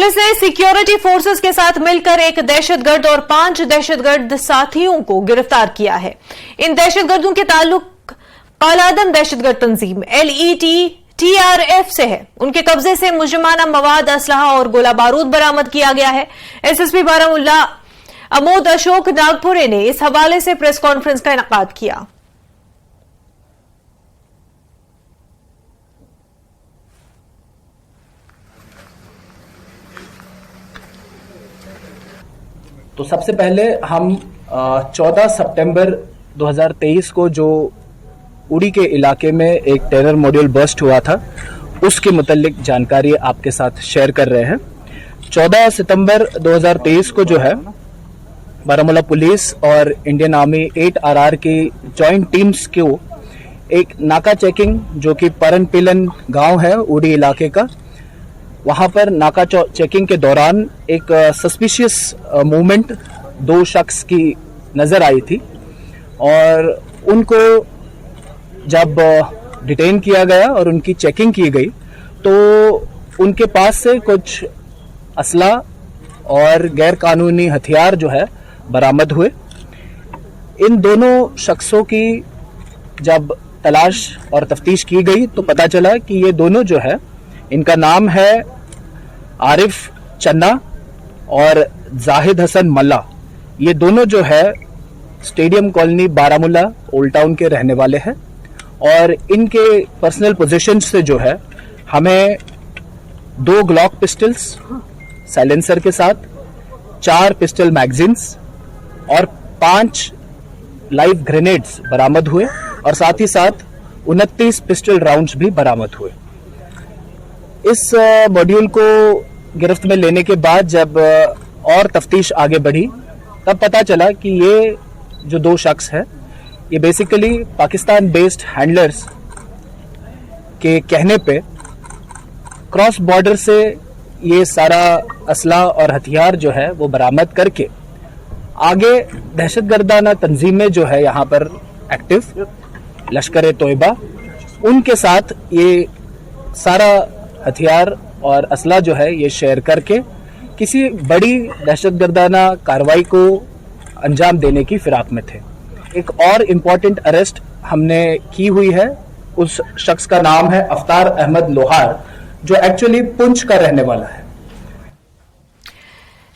Police ने security forces के साथ मिलकर एक दहशतगर्द और 5 दहशतगर्द साथियों को गिरफ्तार किया है। इन दहशतगर्दों के ताल्लुक कालादम दहशतगर्द तंजीम LET-TRF से है। उनके कब्जे से मुजरिमाना मवाद, असलहा और गोला बारूद बरामद किया गया है। SSP बारामुल्ला अमोद अशोक नागपुरे ने इस हवाले से प्रेस कॉन्फ्रेंस का इनेकाद किया। तो सबसे पहले हम 14 सितंबर 2023 को जो उड़ी के इलाके में एक टेरर मॉड्यूल बर्स्ट हुआ था, उसके मुतालिक जानकारी आपके साथ शेयर कर रहे हैं। 14 सितंबर 2023 को जो है बारामूला पुलिस और इंडियन आर्मी 8RR की जॉइंट टीम्स को एक नाका चेकिंग, जो कि परनपिलन गांव है उड़ी इलाके का, वहां पर नाका चेकिंग के दौरान एक सस्पिशियस मूवमेंट 2 शख्स की नजर आई थी और उनको जब डिटेन किया गया और उनकी चेकिंग की गई तो उनके पास से कुछ असला और गैर कानूनी हथियार जो है बरामद हुए। इन दोनों शख्सों की जब तलाश और तफ्तीश की गई तो पता चला कि ये दोनों जो है, इनका नाम है आरिफ चन्ना और जाहिद हसन मल्ला। ये दोनों जो है stadium colony Baramulla old town के रहने वाले हैं और इनके पर्सनल पोजीशन से जो है हमें 2 ग्लॉक पिस्टल्स साइलेंसर के साथ, 4 पिस्टल मैगजीन्स और 5 लाइव ग्रेनेड्स बरामद हुए और साथ ही साथ 29 पिस्टल राउंड्स भी बरामद हुए। इस मॉड्यूल को गिरफ्त में लेने के बाद जब और तफ्तीश आगे बढ़ी तब पता चला कि ये जो 2 शख्स हैं, ये बेसिकली पाकिस्तान बेस्ड हैंडलर्स के कहने पे क्रॉस बॉर्डर से ये सारा असला और हथियार जो है वो बरामद करके आगे दहशतगर्दाना तंजीमें जो है यहाँ पर एक्टिव, लश्कर तोयबा, उनके साथ ये सारा हथियार और असला जो है ये शेयर करके किसी बड़ी दहशतगर्दाना कार्रवाई को अंजाम देने की फिराक में थे। एक और इम्पोर्टेंट अरेस्ट हमने की हुई है। उस शख्स का नाम है अफ्तार अहमद लोहार, जो एक्चुअली पुंछ का रहने वाला है।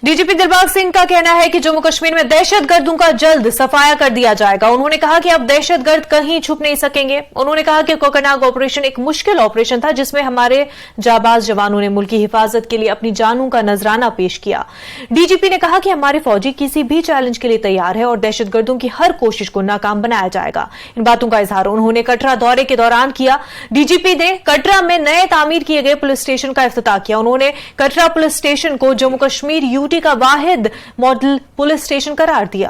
डीजीपी दिलबाग सिंह का कहना है कि जम्मू कश्मीर में दहशतगर्दों का जल्द सफाया कर दिया जाएगा। उन्होंने कहा कि अब दहशतगर्द कहीं छुप नहीं सकेंगे। उन्होंने कहा कि कोकरनाग ऑपरेशन एक मुश्किल ऑपरेशन था जिसमें हमारे जाबाज जवानों ने मुल्क की हिफाजत के लिए अपनी जानों का नजराना पेश किया। डीजीपी ने कहा कि हमारे फौजी किसी भी चैलेंज के लिए तैयार है और दहशतगर्दों की हर कोशिश को नाकाम बनाया जाएगा। इन बातों का इजहार उन्होंने कटरा दौरे के दौरान किया। डीजीपी ने कटरा में नए तामीर किए गए पुलिस स्टेशन का इफ्तिताह किया। उन्होंने कटरा पुलिस स्टेशन को जम्मू कश्मीर यूटी का वाहिद मॉडल पुलिस स्टेशन करार दिया।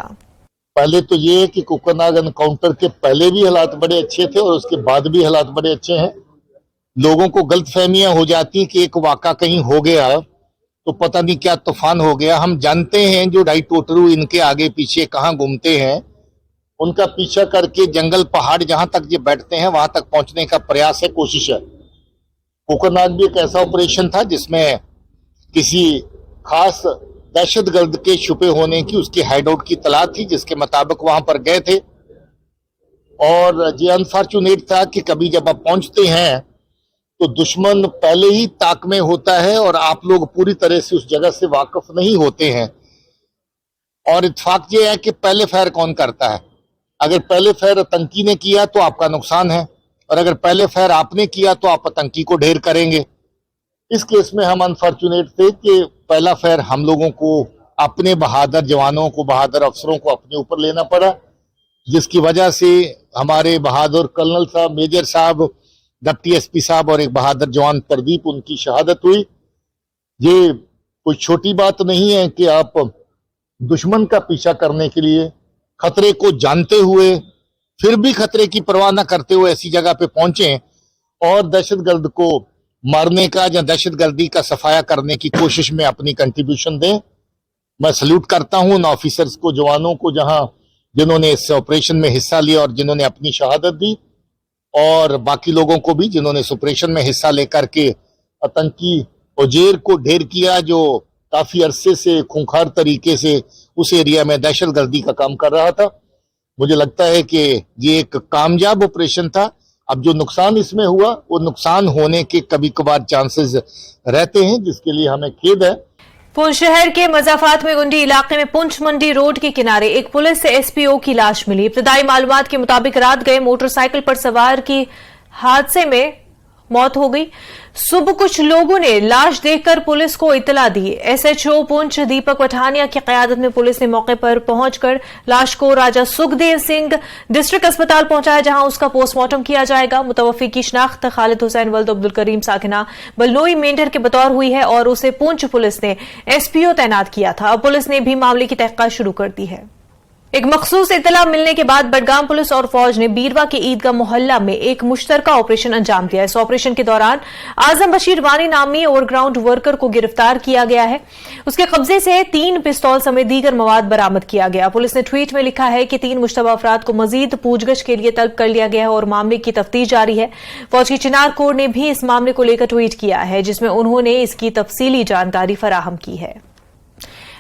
पहले तो ये है कि कोकरनाग एनकाउंटर के पहले भी हालात बड़े अच्छे थे और उसके बाद भी हालात बड़े अच्छे हैं। लोगों को गलतफहमियां हो जाती कि एक वाक़ा कहीं हो गया तो पता नहीं क्या तूफान हो गया। हम जानते हैं जो ढाई टोटरू इनके आगे पीछे कहाँ घूमते हैं, उनका पीछा करके जंगल पहाड़ जहां तक ये बैठते हैं वहां तक पहुंचने का प्रयास है, कोशिश है। कोकरनाग भी एक ऐसा ऑपरेशन था जिसमें किसी खास दहशतगर्द के छुपे होने की, उसकी हाइडआउट की तलाश थी, जिसके मुताबिक वहां पर गए थे। और ये अनफॉर्चुनेट था कि कभी जब आप पहुंचते हैं तो दुश्मन पहले ही ताक में होता है और आप लोग पूरी तरह से उस जगह से वाकिफ नहीं होते हैं। और इत्तेफाक ये है कि पहले फायर कौन करता है। अगर पहले फायर आतंकी ने किया तो आपका नुकसान है और अगर पहले फायर आपने किया तो आप आतंकी को ढेर करेंगे। इस केस में हम अनफॉर्चुनेट थे कि पहला फायर हम लोगों को, अपने बहादुर जवानों को, बहादुर अफसरों को अपने ऊपर लेना पड़ा, जिसकी वजह से हमारे बहादुर कर्नल साहब, मेजर साहब, डिप्टी एसपी साहब और एक बहादुर जवान प्रदीप, उनकी शहादत हुई। ये कोई छोटी बात नहीं है कि आप दुश्मन का पीछा करने के लिए खतरे को जानते हुए फिर भी खतरे की परवाह न करते हुए ऐसी जगह पे पहुंचे और दहशतगर्द को मारने का या दहशतगर्दी का सफाया करने की कोशिश में अपनी कंट्रीब्यूशन दें। मैं सल्यूट करता हूं उन ऑफिसर्स को, जवानों को, जिन्होंने इस ऑपरेशन में हिस्सा लिया और जिन्होंने अपनी शहादत दी, और बाकी लोगों को भी जिन्होंने इस ऑपरेशन में हिस्सा लेकर के आतंकी उजेर को ढेर किया, जो काफी अरसे से खूंखार तरीके से उस एरिया में दहशतगर्दी का काम कर रहा था। मुझे लगता है कि ये एक कामयाब ऑपरेशन था। अब जो नुकसान इसमें हुआ वो नुकसान होने के कभी कभार चांसेस रहते हैं, जिसके लिए हमें खेद है। पुंछ शहर के मजाफात में गुंडी इलाके में पुंछ मंडी रोड के किनारे एक पुलिस एसपीओ की लाश मिली। इब्तदाई मालूमात के मुताबिक रात गए मोटरसाइकिल पर सवार की हादसे में मौत हो गई। सुबह कुछ लोगों ने लाश देखकर पुलिस को इतला दी। एसएचओ पुंछ दीपक पठानिया की क़यादत में पुलिस ने मौके पर पहुंचकर लाश को राजा सुखदेव सिंह डिस्ट्रिक्ट अस्पताल पहुंचाया, जहां उसका पोस्टमार्टम किया जाएगा। मुतवफ़ी की शिनाख्त खालिद हुसैन वल्द अब्दुल करीम साकिना बलनोई मेंढर के बतौर हुई है और उसे पुंछ पुलिस ने एसपीओ तैनात किया था। अब पुलिस ने भी मामले की तहक़ीक़ात शुरू कर दी है। एक मखसूस इतला मिलने के बाद बडगाम पुलिस और फौज ने बीरवा के ईदगाह मोहल्ला में एक मुश्तरका ऑपरेशन अंजाम दिया। इस ऑपरेशन के दौरान आजम बशीर वानी नामी ओवरग्राउंड वर्कर को गिरफ्तार किया गया है। उसके कब्जे से 3 पिस्तौल समेत दीगर मवाद बरामद किया गया। पुलिस ने ट्वीट में लिखा है कि 3 मुश्तबा अफराद को मजीद पूछगछ के लिए तलब कर लिया गया है और मामले की तफ्तीश जारी है। फौज की चिनार कोर ने भी इस मामले को लेकर ट्वीट किया है, जिसमें उन्होंने इसकी तफसीली जानकारी फराहम की है।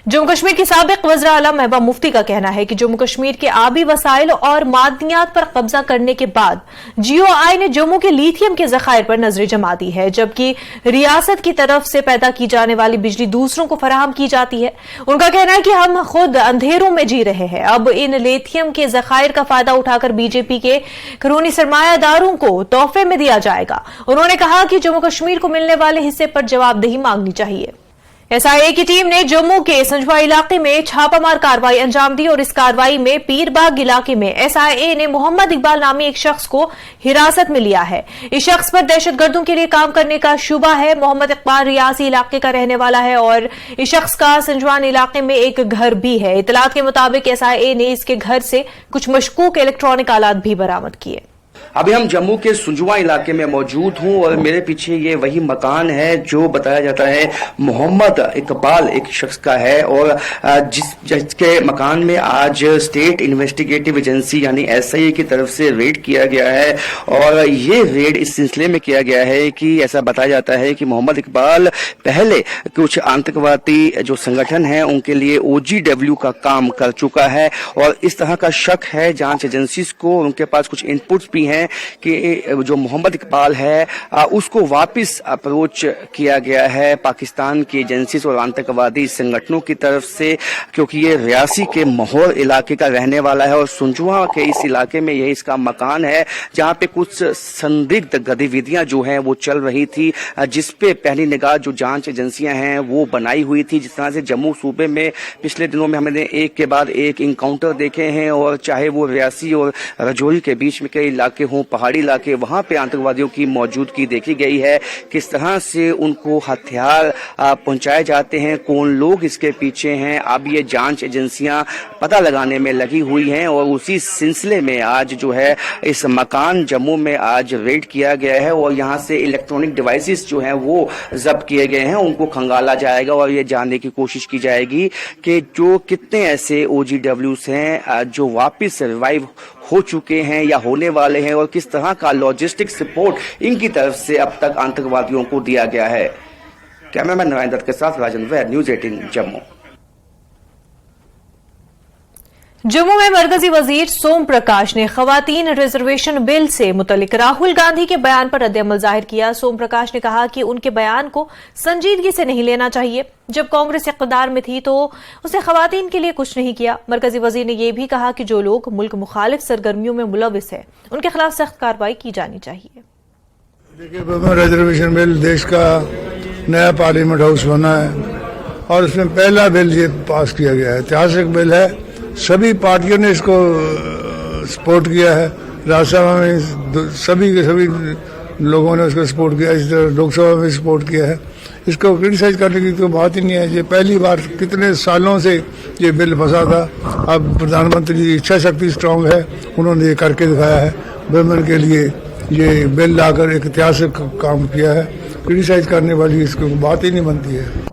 जम्मू कश्मीर की साबिक वज़ीर आला महबूबा मुफ्ती का कहना है कि जम्मू कश्मीर के आबी वसाइल और मादनियात पर कब्जा करने के बाद जीओआई ने जम्मू के लिथियम के ज़खायर पर नजरें जमा दी है, जबकि रियासत की तरफ से पैदा की जाने वाली बिजली दूसरों को फराहम की जाती है। उनका कहना है कि हम खुद अंधेरों में जी रहे हैं। अब इन लिथियम के ज़खायर का फायदा उठाकर बीजेपी के खरूनी सरमायादारों को तोहफे में दिया जाएगा। उन्होंने कहा कि जम्मू कश्मीर को मिलने वाले हिस्से पर जवाबदेही मांगनी चाहिए। एसआईए की टीम ने जम्मू के संजवा इलाके में छापामार कार्रवाई अंजाम दी और इस कार्रवाई में पीरबाग इलाके में एसआईए ने मोहम्मद इकबाल नामी एक शख्स को हिरासत में लिया है। इस शख्स पर दहशतगर्दों के लिए काम करने का शुबा है। मोहम्मद इकबाल रियासी इलाके का रहने वाला है और इस शख्स का संजवान इलाके में एक घर भी है। इतलात के मुताबिक एसआईए ने इसके घर से कुछ मशकूक इलेक्ट्रॉनिक आलात भी बरामद किए। अभी हम जम्मू के सुंजवा इलाके में मौजूद हूं और मेरे पीछे ये वही मकान है जो बताया जाता है मोहम्मद इकबाल एक शख्स का है और जिसके मकान में आज स्टेट इन्वेस्टिगेटिव एजेंसी यानी एसआईए की तरफ से रेड किया गया है। और ये रेड इस सिलसिले में किया गया है कि ऐसा बताया जाता है कि मोहम्मद इकबाल पहले कुछ आतंकवादी जो संगठन है उनके लिए OGW का काम कर चुका है और इस तरह का शक है जांच एजेंसीज को। उनके पास कुछ इनपुट्स भी हैं कि जो मोहम्मद इकबाल है उसको वापस अप्रोच किया गया है पाकिस्तान की एजेंसीज और आतंकवादी संगठनों की तरफ से, क्योंकि ये रियासी के माहौर इलाके का रहने वाला है और सुंजवा के इस इलाके में यही इसका मकान है जहां पे कुछ संदिग्ध गतिविधियां जो हैं वो चल रही थी, जिसपे पहली निगाह जो जांच एजेंसियां हैं वो बनाई हुई थी। जिस तरह से जम्मू सूबे में पिछले दिनों में हमने एक के बाद एक इनकाउंटर देखे हैं और चाहे वो रियासी और रजौरी के बीच में कई इलाके हों, पहाड़ी इलाके, वहां पे आतंकवादियों की मौजूदगी देखी गई है। किस तरह से उनको हथियार पहुंचाए जाते हैं, कौन लोग इसके पीछे हैं, अब ये जांच एजेंसियां पता लगाने में लगी हुई हैं और उसी सिलसिले में आज जो है इस मकान जम्मू में आज रेड किया गया है और यहाँ से इलेक्ट्रॉनिक डिवाइसेस जो हैं वो जब्त किए गए हैं, उनको खंगाला जाएगा और ये जानने की कोशिश की जाएगी कि जो कितने ऐसे OGWs हैं जो वापस रिवाइव हो चुके हैं या होने वाले हैं और किस तरह का लॉजिस्टिक सपोर्ट इनकी तरफ से अब तक आतंकवादियों को दिया गया है। कैमरामैन नारायण दत्त के साथ राजन वैद, न्यूज़ 18 जम्मू। जम्मू में मरकजी वजीर सोम प्रकाश ने खवातीन रिजर्वेशन बिल से मुतल्लिक राहुल गांधी के बयान पर रद्द-ए-अमल जाहिर किया। सोम प्रकाश ने कहा कि उनके बयान को संजीदगी से नहीं लेना चाहिए। जब कांग्रेस इक़्तिदार में थी तो उसने खवातीन के लिए कुछ नहीं किया। मरकजी वजीर ने यह भी कहा कि जो लोग मुल्क मुखालिफ सरगर्मियों में मुलविस है उनके खिलाफ सख्त कार्रवाई की जानी चाहिए। देखिए, रिजर्वेशन बिल देश का नया पार्लियामेंट हाउस बना है और उसमें पहला बिल ये पास किया गया है, ऐतिहासिक बिल है। सभी पार्टियों ने इसको सपोर्ट किया है। राज्यसभा में सभी के सभी लोगों ने उसको सपोर्ट किया, इस तरह लोकसभा में सपोर्ट किया है। इसको क्रिटिसाइज करने की तो बात ही नहीं है। ये पहली बार कितने सालों से ये बिल फंसा था। अब प्रधानमंत्री की इच्छा शक्ति स्ट्रांग है, उन्होंने ये करके दिखाया है। वुमेन के लिए ये बिल लाकर एक ऐतिहासिक काम किया है। क्रिटिसाइज करने वाली इसको बात ही नहीं बनती है।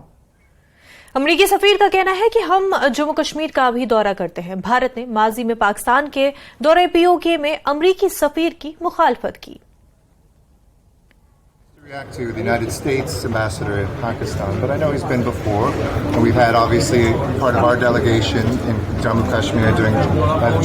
अमरीकी सफीर का कहना है कि हम जम्मू कश्मीर का भी दौरा करते हैं। भारत ने माजी में पाकिस्तान के दौरे POK में अमरीकी सफीर की मुखालफत की। React to the United States ambassador in Pakistan, but I know he's been before, and we've had obviously part of our delegation in Jammu Kashmir during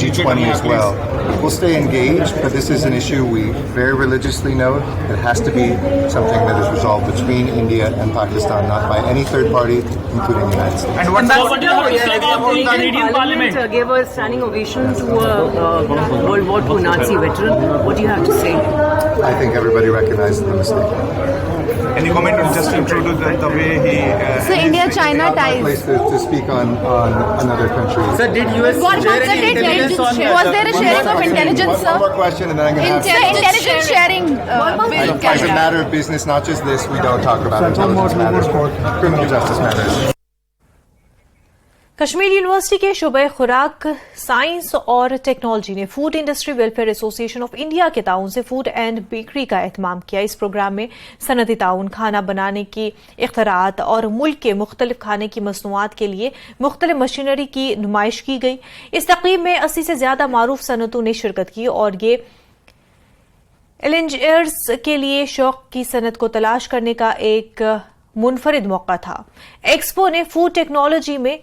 G20 as well. We'll stay engaged, but this is an issue we very religiously know. It has to be something that is resolved between India and Pakistan, not by any third party, including the United States. And what's the Canadian Parliament gave a standing ovation to a World War II Nazi veteran. What do you have to say? I think everybody recognizes the mistake. Any comment on Justin Trudeau, the way he... So India-China Not my ties. place to speak on another country. Sir, did US share any intelligence on Was there a sharing of intelligence, One more sir? question and then I'm going to have Intelligence sharing with As a Canada. matter of business, not just this, we don't talk about intelligence matters, criminal justice matters. Kashmir university के शोबे खुराक science और technology ने food industry welfare association of India के ताउन से food and bakery का एहतमाम किया। इस प्रोग्राम में सनती ताउन, खाना बनाने की इख्तरात और मुल्क के मुख्तलिफ खाने की मसनूआत के लिए मुख्तलिफ मशीनरी की नुमाइश की गई। इस तकरीब में 80 से ज्यादा मारूफ सनतों ने शिरकत की और ये इंजीनियर्स के लिए शौक की सनत को तलाश करने का एक मुनफरिद मौका था। एक्सपो ने फूड टेक्नोलॉजी में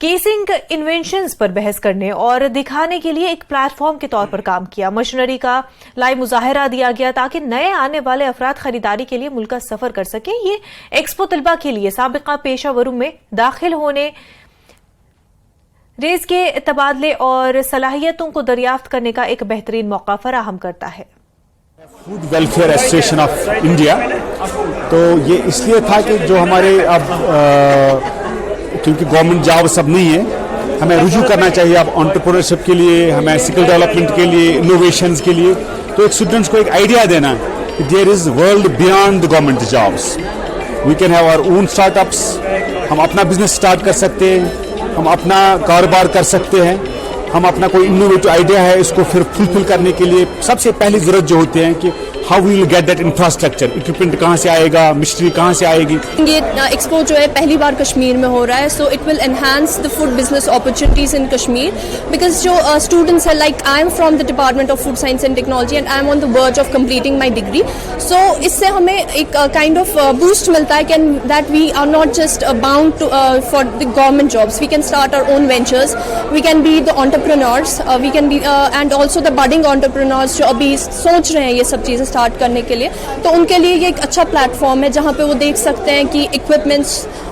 केसिंग इन्वेंशंस पर बहस करने और दिखाने के लिए एक प्लेटफॉर्म के तौर पर काम किया। मशीनरी का लाइव मुजाहिरा दिया गया ताकि नए आने वाले अफराद खरीदारी के लिए मुल्क का सफर कर सकें। ये एक्सपो तलबा के लिए साबिका पेशावरों में दाखिल होने, रेज के तबादले और सलाहियतों को दरियाफ्त करने का एक बेहतरीन मौका फराहम करता है। Food welfare association of India, तो ये इसलिए था कि जो हमारे अब क्योंकि गवर्नमेंट जॉब सब नहीं है, हमें रुजू करना चाहिए अब एंटरप्रेन्योरशिप के लिए, हमें स्किल डेवलपमेंट के लिए, इनोवेशंस के लिए। तो एक स्टूडेंट्स को एक आइडिया देना कि there is world beyond the government jobs, we can have our own startups, हम अपना बिजनेस स्टार्ट कर सकते हैं, हम अपना कारोबार कर सकते हैं, हम अपना कोई इनोवेटिव आइडिया है इसको फिर फुलफिल करने के लिए सबसे पहली जरूरत जो होती है कि how we will get that infrastructure, equipment कहाँ से आएगा, मिस्ट्री कहाँ से आएगी। ये एक्सपो जो है पहली बार कश्मीर में हो रहा है, so it will enhance the food business opportunities in Kashmir because जो स्टूडेंट्स है, like I am from the department of food science and technology and I am on the verge of completing my degree. So इससे हमें एक kind of boost मिलता है can that we are not just bound to for the government jobs, we can start our own ventures, we can be the entrepreneurs, we can be and also the budding entrepreneurs जो अभी सोच रहे हैं ये सब चीज़ें start करने के लिए। तो उनके लिए ये एक अच्छा प्लेटफॉर्म है जहां पे वो देख सकते हैं कि इक्विपमेंट्स,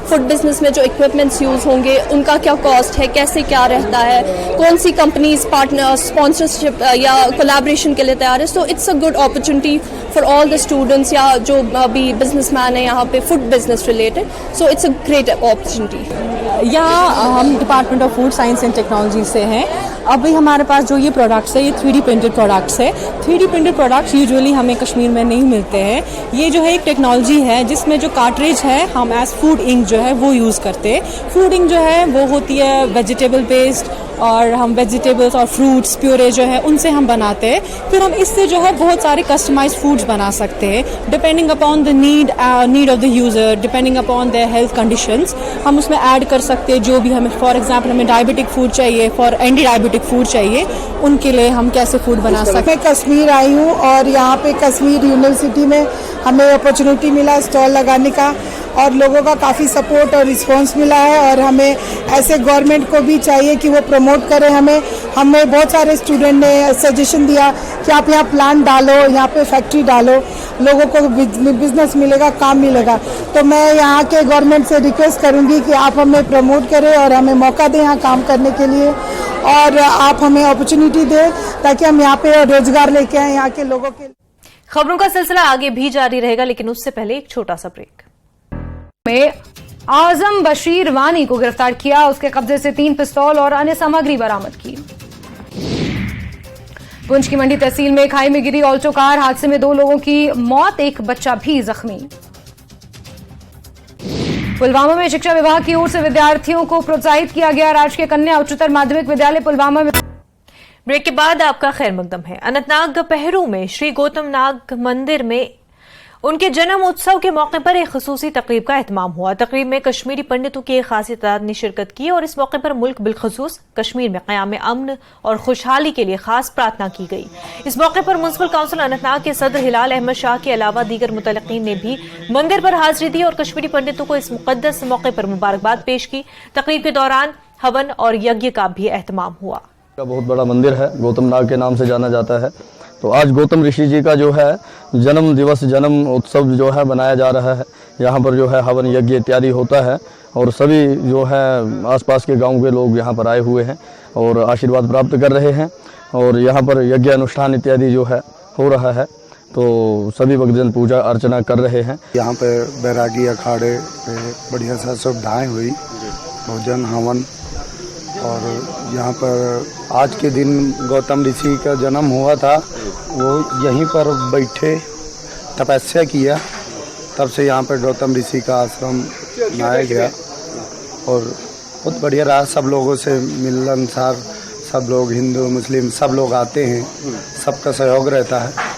फूड बिजनेस में जो इक्विपमेंट्स यूज होंगे उनका क्या कॉस्ट है, कैसे क्या रहता है, कौन सी कंपनीज पार्टनर स्पॉन्सरशिप या कोलैबोरेशन के लिए तैयार है। So it's a good opportunity for all the students या जो अभी बिजनेसमैन है यहाँ पे food business related. So it's a great opportunity. यहाँ हम department of food science and technology से हैं। अभी हमारे पास जो ये प्रोडक्ट्स है ये 3D प्रिंटेड प्रोडक्ट्स है। 3D प्रिंटेड प्रोडक्ट्स यूजुअली हमें कश्मीर में नहीं मिलते हैं। ये जो है एक टेक्नोलॉजी है जिसमें जो कार्ट्रिज है हम एज फूड इंक जो है वो यूज़ करते हैं। फूड इंक जो है वो होती है वेजिटेबल बेस्ड और हम वेजिटेबल्स और फ्रूट्स प्योरे जो है उनसे हम बनाते हैं। फिर हम इससे जो है बहुत सारे कस्टमाइज्ड फूड्स बना सकते हैं depending upon the need of the user, depending upon their health conditions. हम उसमें ऐड कर सकते हैं जो भी हमें, फॉर एग्जांपल हमें डायबिटिक फूड चाहिए, फॉर एंटी डायबिटिक फूड चाहिए, उनके लिए हम कैसे फूड बना सकते हैं। मैं कश्मीर आई हूँ और यहाँ पे कश्मीर यूनिवर्सिटी में हमें अपॉर्चुनिटी मिला स्टॉल लगाने का और लोगों का काफ़ी सपोर्ट और रिस्पांस मिला है और हमें ऐसे गवर्नमेंट को भी चाहिए कि वो प्रमोट करें हमें बहुत सारे स्टूडेंट ने सजेशन दिया कि आप यहाँ प्लांट डालो, यहाँ पे फैक्ट्री डालो, लोगों को बिजनेस मिलेगा, काम मिलेगा। तो मैं यहाँ के गवर्नमेंट से रिक्वेस्ट करूँगी कि आप हमें प्रमोट करें और हमें मौका दें यहाँ काम करने के लिए और आप हमें अपॉर्चुनिटी दें ताकि हम यहाँ पे रोजगार लेके आए यहाँ के लोगों के। खबरों का सिलसिला आगे भी जारी रहेगा लेकिन उससे पहले एक छोटा सा ब्रेक। में आजम बशीर वानी को गिरफ्तार किया, उसके कब्जे से 3 पिस्तौल और अन्य सामग्री बरामद की। पुंछ की मंडी तहसील में खाई में गिरी ऑल्टो कार, हादसे में 2 लोगों की मौत, एक बच्चा भी जख्मी। पुलवामा में शिक्षा विभाग की ओर से विद्यार्थियों को प्रोत्साहित किया गया। राजकीय कन्या उच्चतर माध्यमिक विद्यालय पुलवामा में। ब्रेक के बाद आपका खैर मकदम है। अनंतनाग पहरू में श्री गौतम नाग मंदिर में उनके जन्म उत्सव के मौके पर एक खुसूसी तकरीब का एहतमाम हुआ। तकरीब में कश्मीरी पंडितों की एक खासी तादाद ने शिरकत की और इस मौके पर मुल्क बिलखसूस कश्मीर में क़याम अमन और खुशहाली के लिए खास प्रार्थना की गई। इस मौके पर म्युनिसिपल काउंसिल अनंतनाग के सदर हिलाल अहमद शाह के अलावा दीगर मुतल्लिकीन ने भी मंदिर पर हाजिरी दी और कश्मीरी पंडितों को इस मुकद्दस मौके पर मुबारकबाद पेश की। तकरीब के दौरान हवन और यज्ञ का भी एहतमाम हुआ। बहुत बड़ा मंदिर है, गौतम नाग के नाम से जाना जाता है। तो आज गौतम ऋषि जी का जो है जन्म दिवस, जन्म उत्सव जो है बनाया जा रहा है। यहाँ पर जो है हवन यज्ञ इत्यादि होता है और सभी जो है आसपास के गांव के लोग यहाँ पर आए हुए हैं और आशीर्वाद प्राप्त कर रहे हैं और यहाँ पर यज्ञ अनुष्ठान इत्यादि जो है हो रहा है। तो सभी भक्तजन पूजा अर्चना कर रहे हैं। यहाँ पे बैरागी अखाड़े पे बढ़िया सा सुविधाएं हुई, भोजन हवन, और यहाँ पर आज के दिन गौतम ऋषि का जन्म हुआ था, वो यहीं पर बैठे तपस्या किया, तब से यहाँ पर गौतम ऋषि का आश्रम बनाया गया और बहुत बढ़िया रहा। सब लोगों से मिलनसार, सब लोग हिंदू मुस्लिम सब लोग आते हैं, सबका सहयोग रहता है।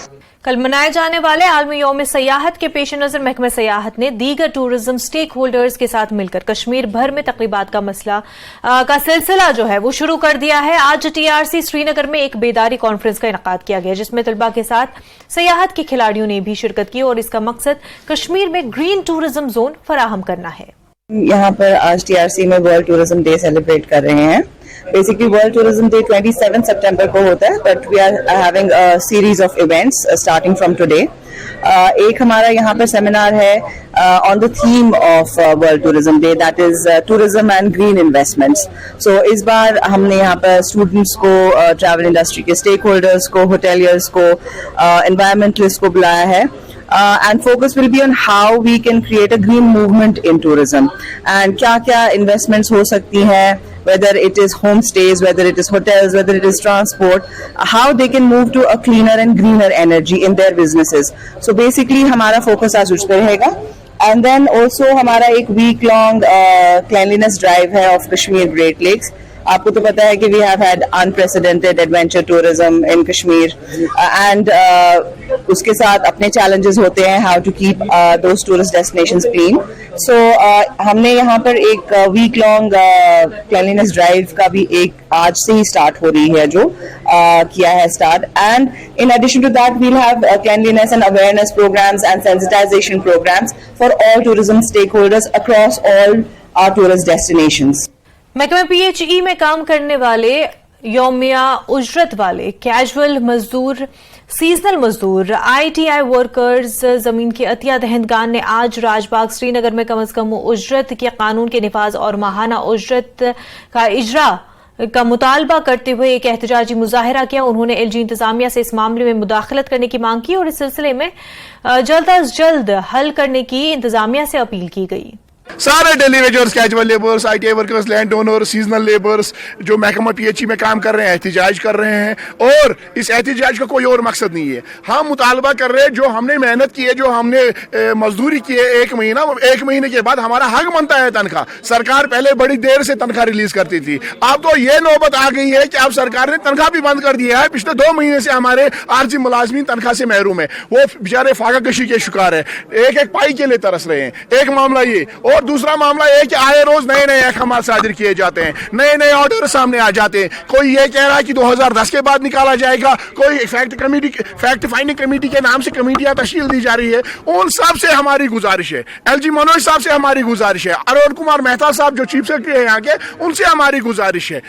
कल मनाए जाने वाले आलमी यौम सयाहत के पेश नजर महकमा सयाहत ने दीगर टूरिज्म स्टेक होल्डर्स के साथ मिलकर कश्मीर भर में तकरीबात का सिलसिला जो है वो शुरू कर दिया है। आज TRC श्रीनगर में एक बेदारी कॉन्फ्रेंस का इनेकाद किया गया जिसमें तलबा के साथ सयाहत के खिलाड़ियों ने भी शिरकत की और इसका मकसद कश्मीर में ग्रीन टूरिज्म जोन फराहम करना है। यहाँ पर आज TRC में वर्ल्ड टूरिज्म डे सेलिब्रेट कर रहे हैं। बेसिकली वर्ल्ड टूरिज्म डे 27 सितंबर को होता है, but we are having a series of events starting from today. एक हमारा यहाँ पर सेमिनार है on the theme of world tourism day, that is tourism and green investments. So इस बार हमने यहाँ पर स्टूडेंट्स को, ट्रैवल इंडस्ट्री के स्टेक होल्डर्स को, होटेलियर्स को, एनवायरमेंटलिस्ट को बुलाया है। And focus will be on how we can create a green movement in tourism and क्या investments हो सकती हैं, whether it is homestays, whether it is hotels, whether it is transport, how they can move to a cleaner and greener energy in their businesses. So basically हमारा focus आज उस पर रहेगा। And then also हमारा एक week long cleanliness drive है of Kashmir Great Lakes। आपको तो पता है कि we have had unprecedented adventure tourism in Kashmir and उसके साथ अपने चैलेंजेस होते हैं, how to keep those tourist destinations clean. So हमने यहाँ पर एक वीक लॉन्ग क्लीनलीनेस ड्राइव का भी एक आज से ही स्टार्ट हो रही है जो किया है start. And in addition to that we'll have cleanliness and awareness programmes and sensitisation programmes for all tourism stakeholders across all our tourist destinations. महकमा PHE में काम करने वाले यौमिया उजरत वाले, कैजुअल मजदूर, सीजनल मजदूर, ITI वर्कर्स, जमीन के अतिया दहंदगान ने आज राजबाग श्रीनगर में कम अज कम उजरत के कानून के निफाज और माहाना उजरत का इजरा का मुतालबा करते हुए एक एहतजाजी मुजाहिरा किया। उन्होंने LG इंतजामिया से इस मामले में मुदाखलत करने की मांग की और इस सिलसिले में जल्द अज जल्द हल करने की इंतजामिया से अपील की गई। सारे daily wagers, casual labours, ITI workers, land owner, seasonal labours जो महकमा PHE में काम कर रहे हैं एहतिजाज कर रहे हैं और इस एहतिजाज का कोई और मकसद नहीं है। हम मुतालबा कर रहे हैं जो हमने मेहनत की है, जो हमने मजदूरी की है, एक महीने के बाद हमारा हक बनता है तनख्वाह। सरकार पहले बड़ी देर से तनख्वाह रिलीज करती थी, अब तो ये नौबत आ गई है कि अब सरकार ने तनख्वाह भी बंद कर दिया है। पिछले 2 महीने से हमारे आरजी मुलाजमीन तनख्वाह से महरूम है, वो बेचारे फाका कशी के शिकार है, एक एक पाई के लिए तरस रहे हैं। एक मामला ये, और दूसरा मामला ये कि आए रोज नए नए अहकाम सादिर किए जाते हैं, नए नए ऑर्डर सामने आ जाते हैं। कोई ये कह रहा है कि 2010 के बाद निकाला जाएगा, कोई फैक्ट फाइंडिंग कमेटी के नाम से कमेटियां तश्कील दी जा रही है। उन सब से हमारी गुजारिश है, LG मनोज साहब से हमारी गुजारिश है, अरुण कुमार मेहता साहब जो चीफ सेक्रेटरी है यहाँ के, उनसे हमारी गुजारिश है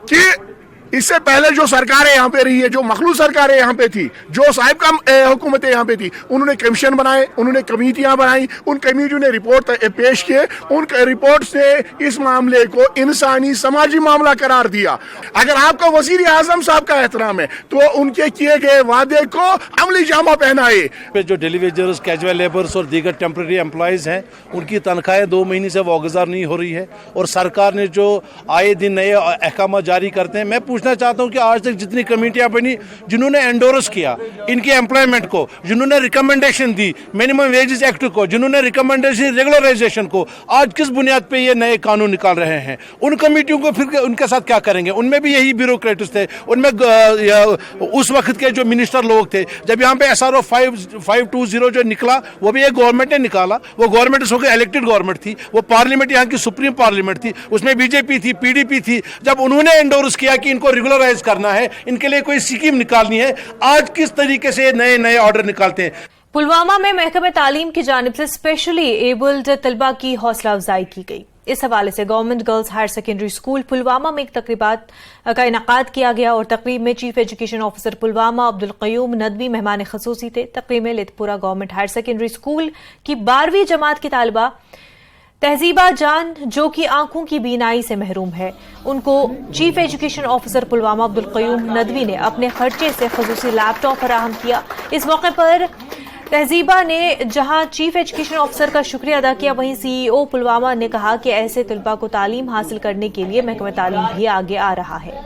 कि इससे पहले जो सरकारें यहाँ पे रही है, जो मखलूक सरकारें यहाँ पे थी, जो साहिब का हुकूमतें यहाँ पे थी, उन्होंने कमीशन बनाए, उन्होंने कमेटियां बनाई, उन कमेटियों ने रिपोर्ट पेश किए, उन रिपोर्ट से इस मामले को इंसानी समाजी मामला करार दिया। अगर आपका वजीर आजम साहब का एहतराम है तो उनके किए गए वादे को अमली जामा पहनाए। जो डेली वेजर्स, कैजुअल लेबर्स और दीगर टेम्परेरी एम्प्लॉयज हैं, उनकी तनख्वाहें 2 महीने से वागुजार नहीं हो रही है और सरकार ने जो आए दिन नए अहकाम जारी करते हैं, मैं पूछना चाहता हूं कि आज तक जितनी कमेटियां बनी, जिन्होंने एंडोर्स किया इनके एम्प्लॉयमेंट को, जिन्होंने रिकमेंडेशन दी मिनिमम वेजेस एक्ट को, जिन्होंने रिकमेंडेशन रेगुलराइजेशन को, आज किस बुनियाद पे ये नए कानून निकाल रहे हैं? उन कमेटियों को फिर उनके साथ क्या करेंगे? उनमें भी यही ब्यूरोक्रेट्स थे, उनमें उस वक्त के जो मिनिस्टर लोग थे। जब यहाँ पे SRO 520 जो निकला, वो भी एक गवर्नमेंट ने निकाला। वो गवर्नमेंट उसको इलेक्टेड गवर्नमेंट थी, वो पार्लियामेंट यहाँ की सुप्रीम पार्लियामेंट थी, उसमें बीजेपी थी, PDP थी। जब उन्होंने एंडोर्स किया कि इनको रेगुलराइज करना है, इनके लिए कोई स्कीम निकालनी है, आज किस तरीके से नए नए ऑर्डर निकालते हैं? पुलवामा में महकमे तालीम की जानिब से स्पेशली एबल्ड तलबा की हौसला अफजाई की गई। इस हवाले से government girls higher secondary school Pulwama में एक तकरीबात का इनकाद किया गया और तकरीब में chief education officer Pulwama Abdul Qayyum Nadvi मेहमान खसूसी थे। तकरीब में लितपुरा गवर्नमेंट हायर सेकेंडरी स्कूल की 12वीं जमात की तालिबा तहजीबा जान, जो कि आंखों की बीनाई से महरूम है, उनको chief education officer Pulwama Abdul Qayyum Nadvi ने अपने खर्चे से खसूसी लैपटॉप फराहम किया। इस मौके पर तहजीबा ने जहां चीफ एजुकेशन ऑफिसर का शुक्रिया अदा किया, वहीं CEO पुलवामा ने कहा कि ऐसे तलबा को तालीम हासिल करने के लिए महकमा तालीम भी आगे आ रहा है।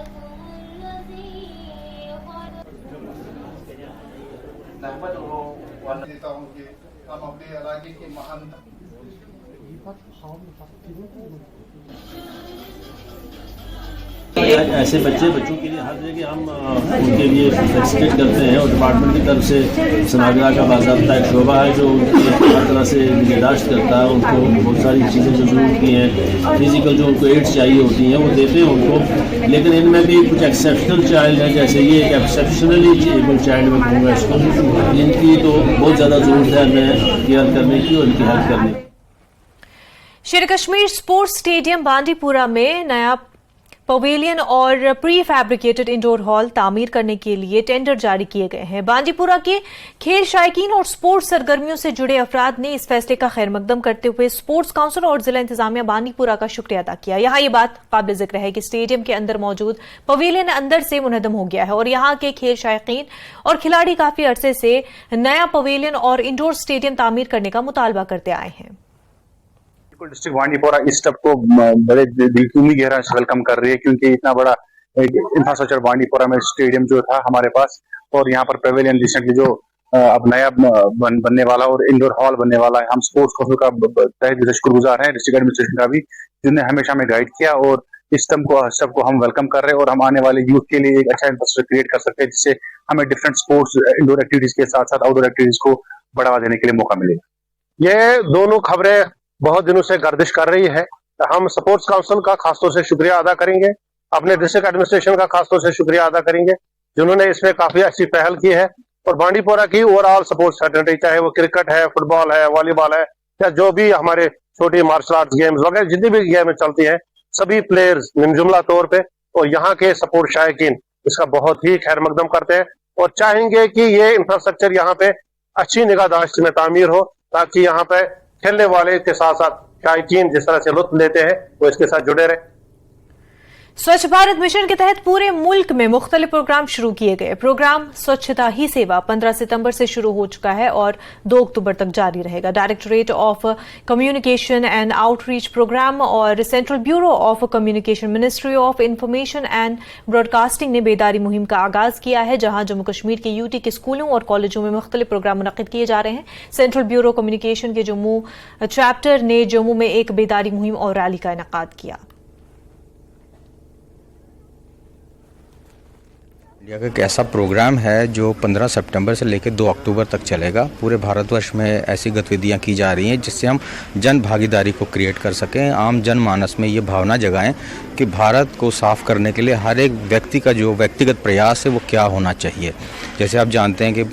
ऐसे बच्चों के लिए हर जगह हम उनके लिए फैसिलिटेट करते हैं और डिपार्टमेंट की तरफ से सनागरा का बाज़ाब्ता एक शोबा है जो उनकी हर तरह से निगहदाश्त करता है। उनको बहुत सारी चीज़ें जो ज़रूरत की हैं, फिजिकल जो उनको एड्स चाहिए होती हैं वो देते हैं उनको। लेकिन इनमें भी कुछ एक्सेप्शनल चाइल्ड हैं, जैसे ये एक एक्सेप्शनली एबल चाइल्ड में कहूँगा इसको, इनकी तो बहुत ज़्यादा ज़रूरत है हमें केयर करने की और इनकी हेल्प करने की। शेर कश्मीर स्पोर्ट्स स्टेडियम बांडीपुरा में नया पवेलियन और प्री फैब्रिकेटेड इंडोर हॉल तामीर करने के लिए टेंडर जारी किए गए हैं। बांडीपुरा के खेल शायकीन और स्पोर्ट्स सरगर्मियों से जुड़े अफराद ने इस फैसले का खैर मकदम करते हुए स्पोर्ट्स काउंसिल और जिला इंतजामिया बांडीपुरा का शुक्रिया अदा किया। यहाँ ये बात काबिल जिक्र है कि स्टेडियम के अंदर मौजूद पवेलियन अंदर से मुनहदम हो गया है और यहाँ के खेल शायकीन और खिलाड़ी काफी अरसे से नया पवेलियन और इंडोर स्टेडियम तामीर करने का मुतालबा करते आए हैं। डिस्ट्रिक्ट बांडीपुरा इस स्टेप को बड़े दिल की उम्मीद गहराई से वेलकम कर रही है, क्योंकि इतना बड़ा इंफ्रास्ट्रक्चर बांडीपुरा में स्टेडियम जो था हमारे पास, और यहाँ पर पेवेलियन रिसेंटली जो अब नया बनने वाला और इंडोर हॉल बनने वाला है। हम स्पोर्ट्स काउंसिल का तहे दिल से शुक्रगुजार हैं, डिस्ट्रिक्ट एडमिनिस्ट्रेशन का भी, जिन्होंने हमेशा हमें गाइड किया, और इस स्टेप को हम वेलकम कर रहे हैं और हम आने वाले यूथ के लिए एक अच्छा इंफ्रास्ट्रक्चर क्रिएट कर सकते हैं, जिससे हमें डिफरेंट स्पोर्ट्स इंडोर एक्टिविटीज के साथ साथ आउटडोर एक्टिविटीज को बढ़ावा देने के लिए मौका मिलेगा। ये दोनों खबरें बहुत दिनों से गर्दिश कर रही है। हम स्पोर्ट्स काउंसिल का खासतौर से शुक्रिया अदा करेंगे, अपने डिस्ट्रिक्ट एडमिनिस्ट्रेशन का खासतौर से शुक्रिया अदा करेंगे, जिन्होंने इसमें काफी अच्छी पहल की है। और बांडीपुरा की ओवरऑल स्पोर्ट्स फैसिलिटी, चाहे वो क्रिकेट है, फुटबॉल है, वॉलीबॉल है, या जो भी हमारे छोटी मार्शल आर्ट्स गेम्स वगैरह जितनी भी गेम चलती हैं, सभी प्लेयर्स निमजुमला तौर पे और यहाँ के सपोर्ट शायकीन इसका बहुत ही खैर मकदम करते हैं और चाहेंगे कि ये इंफ्रास्ट्रक्चर यहाँ पे अच्छी निगाहदाश्त में तामीर हो, ताकि यहाँ पे खेलने वाले के साथ साथ शायकीन जिस तरह से लुत्फ लेते हैं वो इसके साथ जुड़े रहे। स्वच्छ भारत मिशन के तहत पूरे मुल्क में मुख्तलिफ प्रोग्राम शुरू किए गए। प्रोग्राम स्वच्छता ही सेवा 15 सितंबर से शुरू हो चुका है और 2 अक्टूबर तक जारी रहेगा। Directorate of communication and outreach programme और central bureau of communication, ministry of information and broadcasting ने बेदारी मुहिम का आगाज किया है, जहां जम्मू कश्मीर के UT के स्कूलों और कॉलेजों में मुख्तलिफ प्रोग्राम मुनक्किद किए जा रहे हैं। सेंट्रल ब्यूरो कम्युनिकेशन के जम्मू चैप्टर ने जम्मू में एक बेदारी मुहिम और रैली का इनेकाद किया। इंडिया का एक ऐसा प्रोग्राम है जो 15 सितंबर से लेकर 2 अक्टूबर तक चलेगा। पूरे भारतवर्ष में ऐसी गतिविधियां की जा रही हैं जिससे हम जन भागीदारी को क्रिएट कर सकें, आम जनमानस में ये भावना जगाएं कि भारत को साफ करने के लिए हर एक व्यक्ति का जो व्यक्तिगत प्रयास है वो क्या होना चाहिए। जैसे आप जानते हैं कि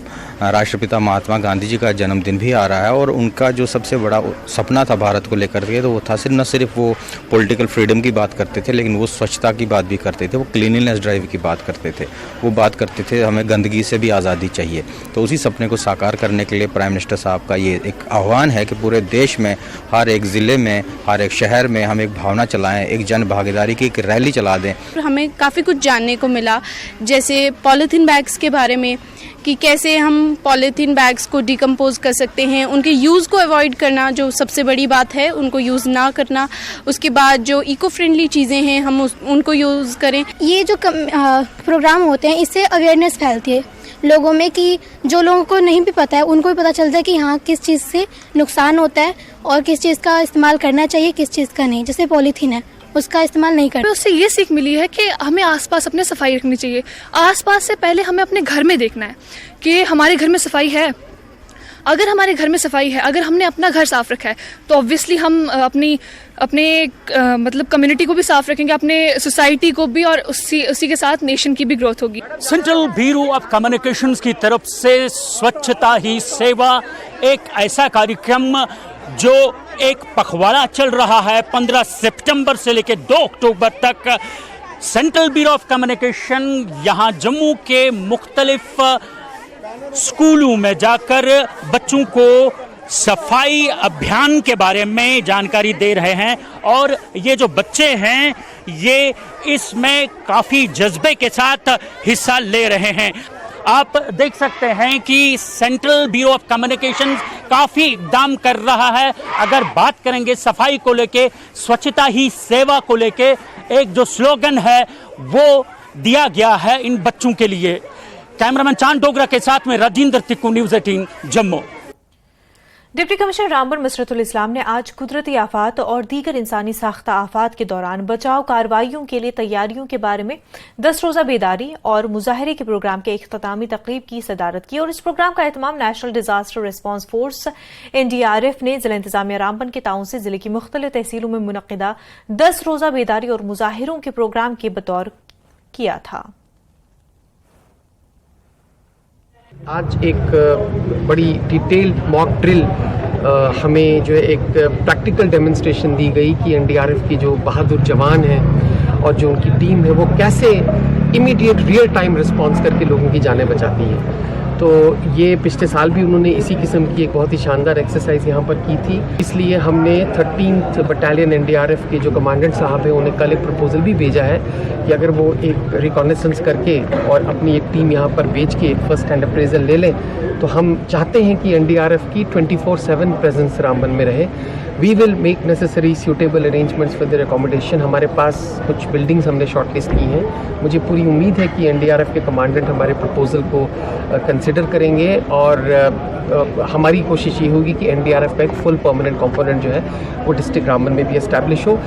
राष्ट्रपिता महात्मा गांधी जी का जन्मदिन भी आ रहा है और उनका जो सबसे बड़ा सपना था भारत को लेकर के, तो वो था न सिर्फ वो पॉलिटिकल फ्रीडम की बात करते थे, लेकिन वो स्वच्छता की बात भी करते थे, वो क्लीनलीनेस ड्राइव की बात करते थे, वो बात करते थे हमें गंदगी से भी आज़ादी चाहिए। तो उसी सपने को साकार करने के लिए प्राइम मिनिस्टर साहब का ये एक आह्वान है कि पूरे देश में हर एक ज़िले में, हर एक शहर में हम एक भावना चलाएँ, एक जन भागीदारी की एक रैली चला दें। हमें काफ़ी कुछ जानने को मिला, जैसे पॉलीथीन बैग्स के बारे में कि कैसे हम पॉलीथीन बैग्स को डिकम्पोज कर सकते हैं, उनके यूज़ को अवॉइड करना जो सबसे बड़ी बात है, उनको यूज़ ना करना। उसके बाद जो इको फ्रेंडली चीज़ें हैं हम उनको यूज़ करें। ये जो प्रोग्राम होते हैं इससे अवेयरनेस फैलती है लोगों में, कि जो लोगों को नहीं भी पता है उनको भी पता चलता है कि हाँ किस चीज़ से नुकसान होता है और किस चीज़ का इस्तेमाल करना चाहिए, किस चीज़ का नहीं। जैसे पॉलीथीन है उसका इस्तेमाल नहीं करना। उससे ये सीख मिली है कि हमें आसपास अपने सफाई रखनी चाहिए। आसपास से पहले हमें अपने घर में देखना है कि हमारे घर में सफाई है। अगर हमारे घर में सफाई है, अगर हमने अपना घर साफ रखा है तो ऑब्वियसली हम अपने मतलब कम्युनिटी को भी साफ रखेंगे, अपने सोसाइटी को भी, और उसी के साथ नेशन की भी ग्रोथ होगी। सेंट्रल ब्यूरो ऑफ कम्युनिकेशंस की तरफ से स्वच्छता ही सेवा एक ऐसा कार्यक्रम जो एक पखवाड़ा चल रहा है 15 सितंबर से लेकर 2 अक्टूबर तक। सेंट्रल ब्यूरो ऑफ कम्युनिकेशन यहाँ जम्मू के मुख्तलिफ स्कूलों में जाकर बच्चों को सफाई अभियान के बारे में जानकारी दे रहे हैं, और ये जो बच्चे हैं ये इसमें काफ़ी जज्बे के साथ हिस्सा ले रहे हैं। आप देख सकते हैं कि सेंट्रल ब्यूरो ऑफ कम्युनिकेशन काफ़ी इकदाम कर रहा है। अगर बात करेंगे सफाई को लेके, स्वच्छता ही सेवा को लेके, एक जो स्लोगन है वो दिया गया है इन बच्चों के लिए। कैमरामैन चांद डोगरा के साथ में Rajendra Tikku, news 18 Jammu. Deputy commissioner Ramban Masratul Islam ने आज कुदरती आफात और दीगर इंसानी साख्ता आफात के दौरान बचाव कार्रवाइयों के लिए तैयारियों के बारे में 10 रोज़ा बेदारी और मुजाहरे के प्रोग्राम के इख्तितामी तकरीब की सदारत की। और इस प्रोग्राम का एहतमाम national disaster response force NDRF ने जिला इंतजामिया रामबन के ताउन से जिले की मुख्तलिफ तहसीलों में मुनक्किदा 10 रोज़ा बेदारी और मुजाहिरों के प्रोग्राम के बतौर किया था। आज एक बड़ी डिटेल्ड मॉक ड्रिल हमें जो है एक प्रैक्टिकल डेमोन्स्ट्रेशन दी गई कि NDRF की जो बहादुर जवान हैं और जो उनकी टीम है वो कैसे इमीडिएट रियल टाइम रिस्पांस करके लोगों की जानें बचाती है। तो ये पिछले साल भी उन्होंने इसी किस्म की एक बहुत ही शानदार एक्सरसाइज यहाँ पर की थी। इसलिए हमने 13th बटालियन NDRF के जो कमांडेंट साहब हैं उन्हें कल एक प्रपोजल भी भेजा है कि अगर वो एक रिकॉनेसेंस करके और अपनी एक टीम यहाँ पर भेज के फर्स्ट हैंड अप्रेजल ले लें, तो हम चाहते हैं कि NDRF की 24/7 प्रेजेंस रामबन में रहे। We will make necessary suitable arrangements for their accommodation. हमारे पास कुछ बिल्डिंग्स हमने शॉर्टलिस्ट की हैं। मुझे पूरी उम्मीद है कि NDRF के कमांडेंट हमारे प्रपोजल को कंसिडर करेंगे और हमारी कोशिश ये होगी कि NDRF का एक फुल परमानेंट कंपोनेंट जो है वो डिस्ट्रिक्ट रामबन में भी एस्टैब्लिश हो।